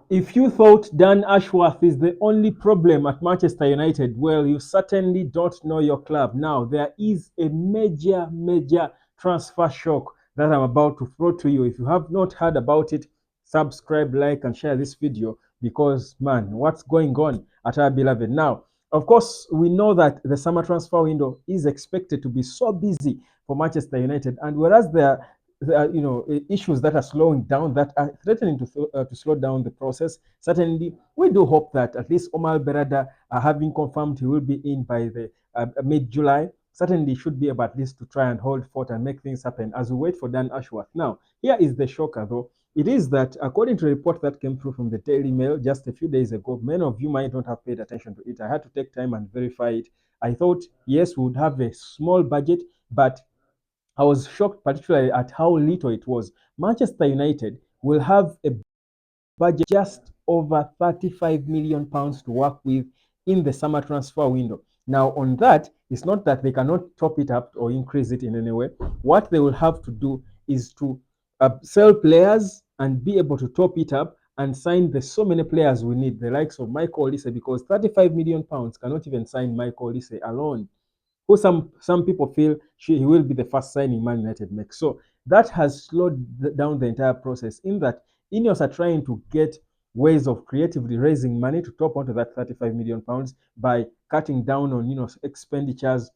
If you thought Dan Ashworth is the only problem at Manchester United, well, you certainly don't know your club. Now, there is a major transfer shock that I'm about to throw to you. If you have not heard about it, subscribe, like, and share this video because, man, what's going on at our beloved? Now, of course, we know that the summer transfer window is expected to be so busy for Manchester United, and whereas there are, issues that are slowing down, that are threatening to slow down the process. Certainly, we do hope that at least Omar Berada, having confirmed he will be in by the mid-July, certainly should be able at least to try and hold fort and make things happen as we wait for Dan Ashworth. Now, here is the shocker, though. It is that, according to a report that came through from the Daily Mail just a few days ago, many of you might not have paid attention to it. I had to take time and verify it. I thought, yes, we would have a small budget, but I was shocked particularly at how little it was. Manchester United will have a budget just over £35 million to work with in the summer transfer window. Now, on that, it's not that they cannot top it up or increase it in any way. What they will have to do is to sell players and be able to top it up and sign the so many players we need, the likes of Michael Olise, because £35 million cannot even sign Michael Olise alone, who some people feel he will be the first signing Man United makes. So that has slowed down the entire process, in that INEOS are trying to get ways of creatively raising money to top onto that £35 million by cutting down on expenditures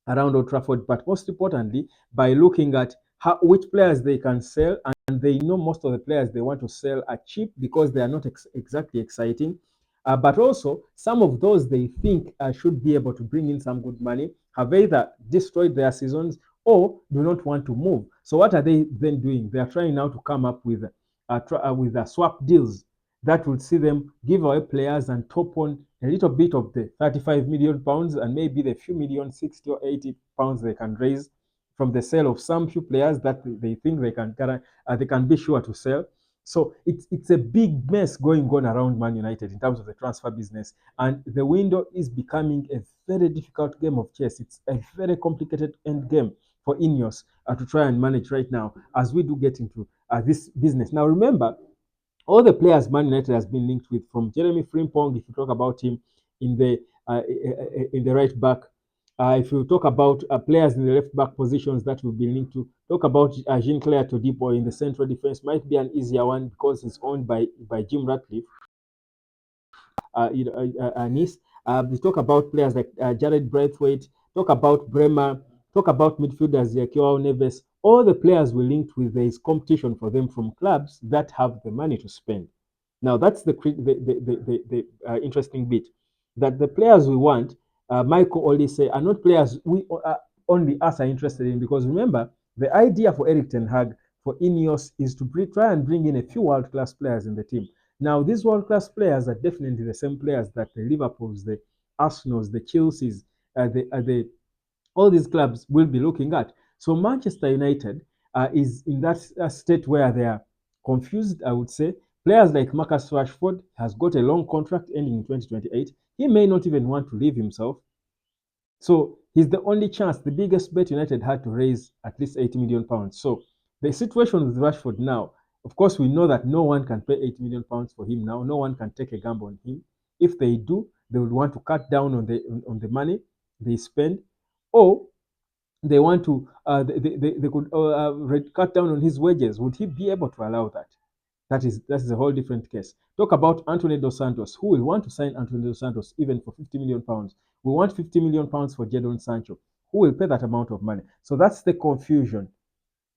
around Old Trafford, but most importantly, by looking at which players they can sell, and they know most of the players they want to sell are cheap because they are not exactly exciting. But also, some of those they think should be able to bring in some good money have either destroyed their seasons or do not want to move. So what are they then doing? They are trying now to come up with swap deals that would see them give away players and top on a little bit of the £35 million and maybe the few million, 60 or 80 pounds they can raise from the sale of some few players that they think they can be sure to sell. So it's a big mess going on around Man United in terms of the transfer business, and the window is becoming a very difficult game of chess. It's a very complicated end game for INEOS to try and manage right now as we do get into this business. Now, remember, all the players Man United has been linked with, from Jeremy Frimpong, if you talk about him in the right back. If you talk about players in the left back positions that we've been linked to, talk about Jean-Claire Todibo in the central defense, might be an easier one because it's owned by Jim Ratcliffe. Nice. We talk about players like Jared Braithwaite, talk about Bremer, talk about midfielders like Joao Neves. All the players we linked with, there is competition for them from clubs that have the money to spend. Now, that's the interesting bit, that the players we want, Michael Olise, are not players we only us are interested in, because remember, the idea for Eric Ten Hag, for INEOS, is to try and bring in a few world-class players in the team. Now, these world-class players are definitely the same players that the Liverpools, the Arsenals, the Chelseas, all these clubs will be looking at. So Manchester United is in that state where they are confused, I would say. Players like Marcus Rashford has got a long contract ending in 2028. He may not even want to leave himself. So he's the only chance, the biggest bet United had to raise at least £80 million. So the situation with Rashford now, of course, we know that no one can pay £80 million for him now. No one can take a gamble on him. If they do, they would want to cut down on the money they spend, or they want to they could cut down on his wages. Would he be able to allow that? That is a whole different case. Talk about Anthony Dos Santos. Who will want to sign Anthony Dos Santos even for £50 million? We want £50 million for Jadon Sancho. Who will pay that amount of money? So that's the confusion.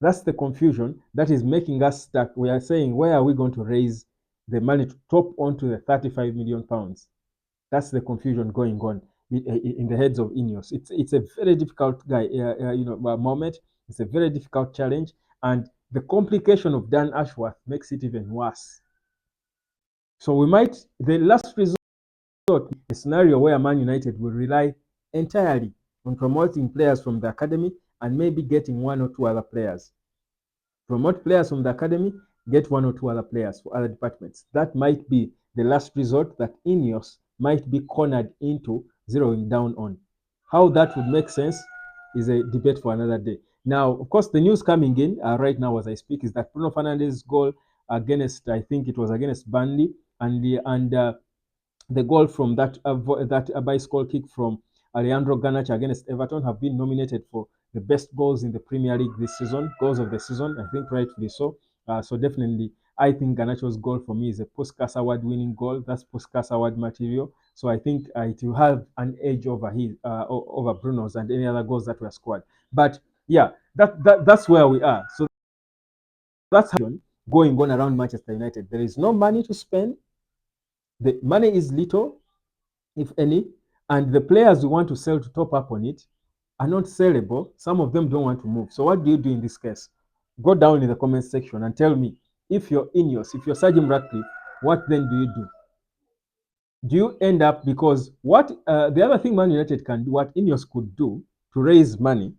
That's the confusion that is making us stuck. We are saying, where are we going to raise the money to top onto the £35 million? That's the confusion going on in the heads of INEOS. It's a very difficult moment. It's a very difficult challenge, and the complication of Dan Ashworth makes it even worse. So the last resort, a scenario where Man United will rely entirely on promoting players from the academy and maybe getting one or two other players. Promote players from the academy, get one or two other players for other departments. That might be the last resort that INEOS might be cornered into zeroing down on. How that would make sense is a debate for another day. Now, of course, the news coming in right now as I speak is that Bruno Fernandes' goal against, I think it was against Burnley, and the goal from that bicycle kick from Alejandro Garnacho against Everton have been nominated for the best goals in the Premier League this season, goals of the season, I think rightfully so. So definitely, I think Garnacho's goal for me is a Puskas Award winning goal. That's Puskas Award material. So I think it will have an edge over over Bruno's and any other goals that were scored. But yeah, that's where we are. So that's going on around Manchester United. There is no money to spend. The money is little, if any, and the players we want to sell to top up on it are not sellable. Some of them don't want to move. So what do you do in this case? Go down in the comment section and tell me, if you're INEOS, if you're Sir Jim Ratcliffe, what then do you do? Do you end up, because what the other thing Man United can do, what INEOS could do to raise money,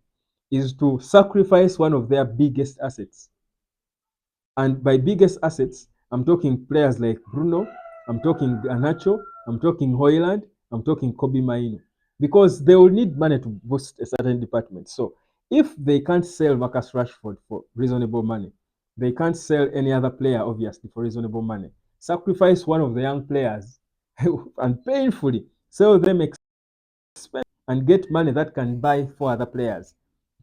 is to sacrifice one of their biggest assets. And by biggest assets, I'm talking players like Bruno, I'm talking Garnacho, I'm talking Hoyland, I'm talking Kobe Maino, because they will need money to boost a certain department. So if they can't sell Marcus Rashford for reasonable money, they can't sell any other player, obviously, for reasonable money. Sacrifice one of the young players and painfully sell them expensive and get money that can buy four other players.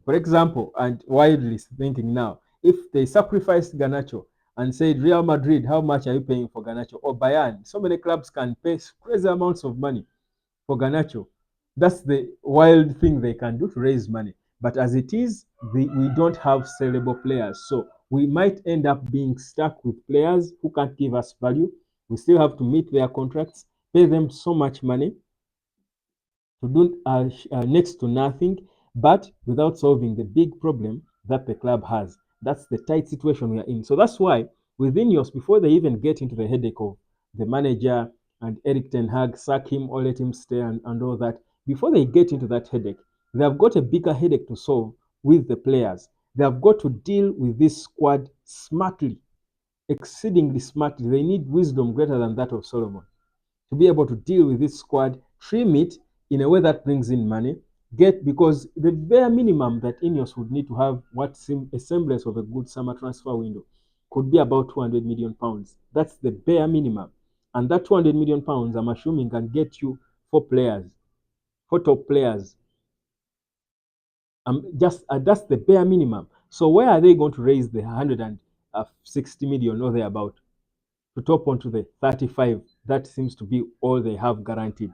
For example, and widely thinking now, if they sacrificed Garnacho and said, Real Madrid, how much are you paying for Garnacho? Or Bayern, so many clubs can pay crazy amounts of money for Garnacho. That's the wild thing they can do to raise money. But as it is, we don't have sellable players. So we might end up being stuck with players who can't give us value. We still have to meet their contracts, pay them so much money to do next to nothing, but without solving the big problem that the club has. That's the tight situation we are in. So that's why within INEOS, before they even get into the headache of the manager and Eric Ten Hag, sack him or let him stay and all that, before they get into that headache, they have got a bigger headache to solve with the players. They have got to deal with this squad smartly, exceedingly smartly. They need wisdom greater than that of Solomon to be able to deal with this squad, trim it in a way that brings in money, because the bare minimum that INEOS would need to have what seems a semblance of a good summer transfer window could be about 200 million pounds. That's the bare minimum. And that 200 million pounds, I'm assuming, can get you four top players. Just That's the bare minimum. So where are they going to raise the 160 million or thereabout to top onto the 35? That seems to be all they have guaranteed.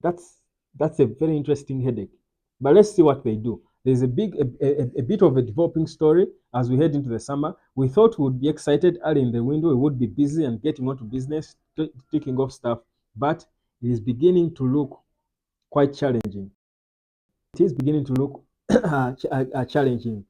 That's that's a very interesting headache. But let's see what they do. There's a bit of a developing story as we head into the summer. We thought we would be excited early in the window. We would be busy and getting on to business, taking off stuff, but it is beginning to look quite challenging. It is beginning to look challenging.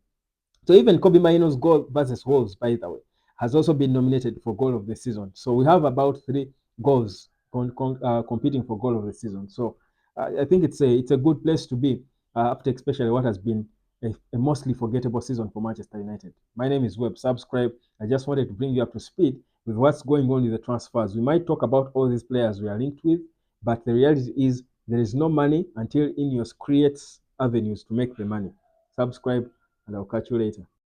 So even Kobe Maino's goal versus Wolves, by the way, has also been nominated for goal of the season. So we have about three goals competing for goal of the season. So I think it's a good place to be after especially what has been a mostly forgettable season for Manchester United. My name is Webb. Subscribe. I just wanted to bring you up to speed with what's going on with the transfers. We might talk about all these players we are linked with, but the reality is there is no money until INEOS creates avenues to make the money. Subscribe, and I'll catch you later.